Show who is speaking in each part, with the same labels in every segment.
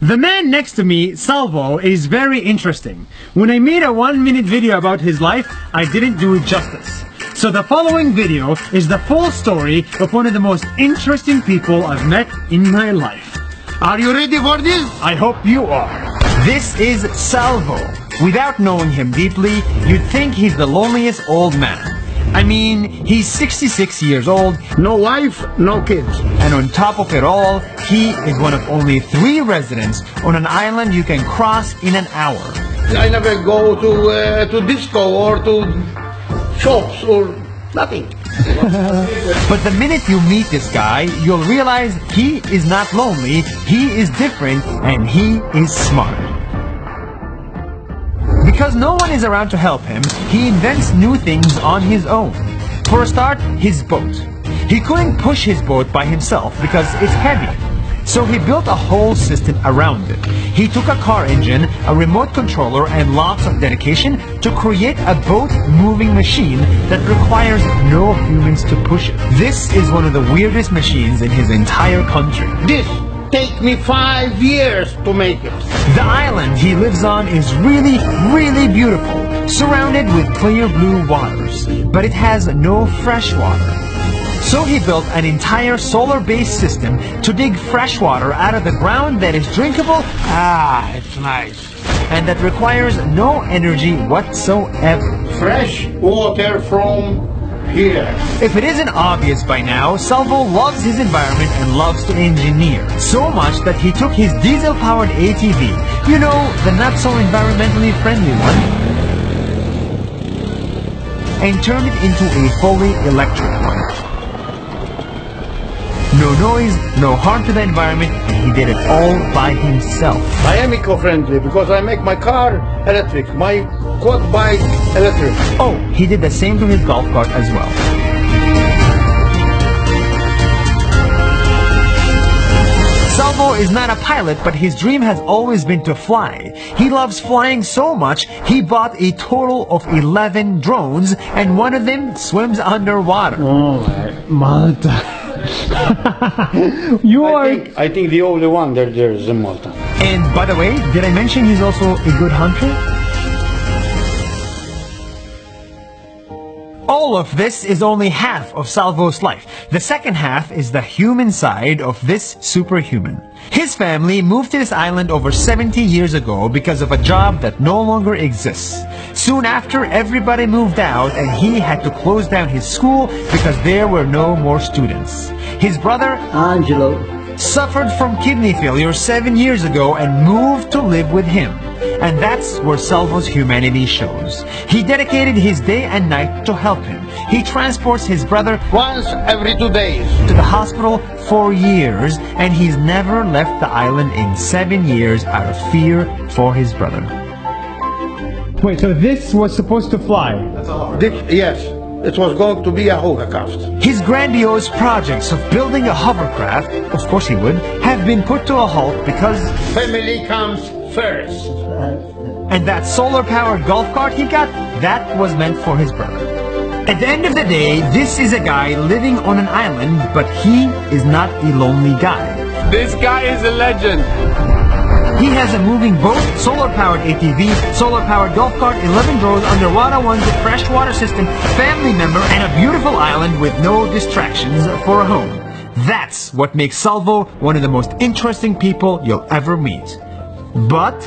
Speaker 1: The man next to me, Salvo, is very interesting. When I made a 1-minute video about his life, I didn't do it justice. So the following video is the full story of one of the most interesting people I've met in my life.
Speaker 2: Are you ready for this?
Speaker 1: I hope you are. This is Salvo. Without knowing him deeply, you'd think he's the loneliest old man. I mean, he's 66 years old.
Speaker 2: No wife, no kids.
Speaker 1: And on top of it all, he is one of only 3 residents on an island you can cross in an hour.
Speaker 2: I never go to disco or to shops or nothing.
Speaker 1: But the minute you meet this guy, you'll realize he is not lonely, he is different, and he is smart. Because no one is around to help him, he invents new things on his own. For a start, his boat. He couldn't push his boat by himself because it's heavy. So he built a whole system around it. He took a car engine, a remote controller, and lots of dedication to create a boat-moving machine that requires no humans to push it. This is one of the weirdest machines in his entire country.
Speaker 2: This take me 5 years to make it.
Speaker 1: The island he lives on is really, really beautiful, surrounded with clear blue waters, but it has no fresh water. So he built an entire solar-based system to dig fresh water out of the ground that is drinkable,
Speaker 2: It's nice.
Speaker 1: and that requires no energy whatsoever.
Speaker 2: Fresh water from here.
Speaker 1: If it isn't obvious by now, Salvo loves his environment and loves to engineer. So much that he took his diesel-powered ATV, you know, the not-so-environmentally friendly one, and turned it into a fully electric one. No noise, no harm to the environment, and he did it all by himself.
Speaker 2: I am eco-friendly because I make my car electric, my quad bike electric.
Speaker 1: Oh, he did the same to his golf cart as well. Salvo is not a pilot, but his dream has always been to fly. He loves flying so much, he bought a total of 11 drones, and one of them swims underwater.
Speaker 2: Oh my Malta. I think the only one there is in Malta.
Speaker 1: And by the way, did I mention he's also a good hunter? All of this is only half of Salvo's life. The second half is the human side of this superhuman. His family moved to this island over 70 years ago because of a job that no longer exists. Soon after, everybody moved out and he had to close down his school because there were no more students. His brother,
Speaker 2: Angelo,
Speaker 1: suffered from kidney failure 7 years ago and moved to live with him. And that's where Salvo's humanity shows. He dedicated his day and night to help him. He transports his brother
Speaker 2: once every 2 days
Speaker 1: to the hospital for years, and he's never left the island in 7 years out of fear for his brother. Wait, so this was supposed to fly?
Speaker 2: Yes, it was going to be a hovercraft.
Speaker 1: His grandiose projects of building a hovercraft, of course he would, have been put to a halt because
Speaker 2: Family comes first.
Speaker 1: And that solar-powered golf cart he got, that was meant for his brother. At the end of the day, this is a guy living on an island, but he is not a lonely guy.
Speaker 3: This guy is a legend.
Speaker 1: He has a moving boat, solar-powered ATV, solar-powered golf cart, 11 drones, underwater ones, a freshwater system, family member, and a beautiful island with no distractions for a home. That's what makes Salvo one of the most interesting people you'll ever meet. But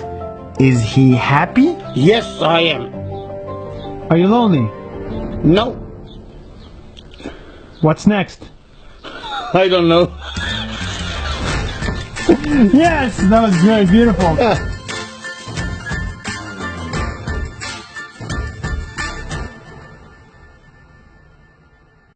Speaker 1: is he happy?
Speaker 2: Yes, I am.
Speaker 1: Are you lonely?
Speaker 2: No,
Speaker 1: What's next?
Speaker 2: I don't know.
Speaker 1: Yes, that was very beautiful.